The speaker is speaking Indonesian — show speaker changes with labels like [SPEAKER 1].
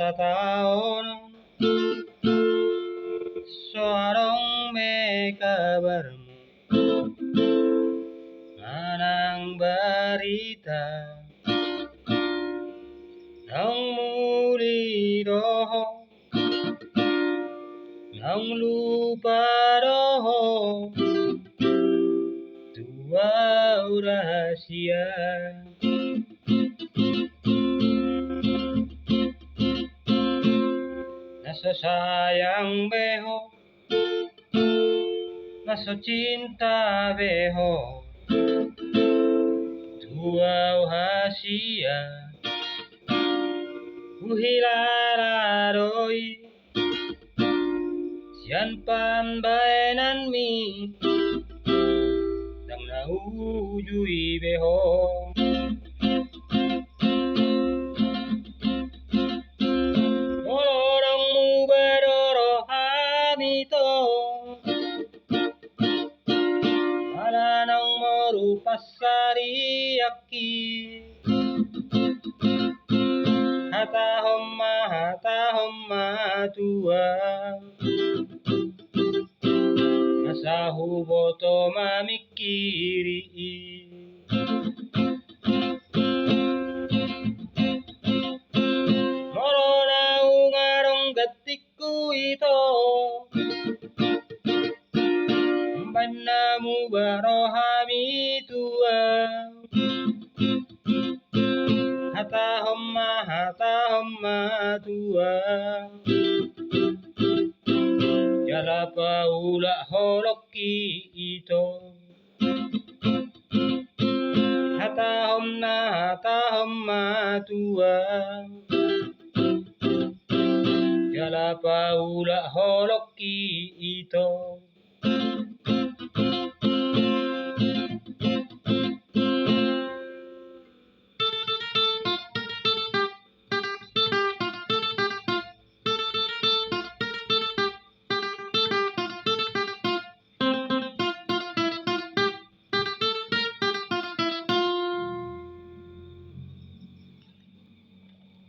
[SPEAKER 1] sa taon suarong may kabarmu manang barita ng muli doho ng lupa doho tua rahasia nasa sayang beho nasa cinta beho tua rahasia uhilararoi sian pambainan mi dang naujui beho mororong mu bedoro hamito alanang moru pasari aki hata homma tua asa huboto mamikiri morona ungarong gatiku ito banamu barohami tua hata homma tua jala paula holoki ito hata homma tua jala paula holoki ito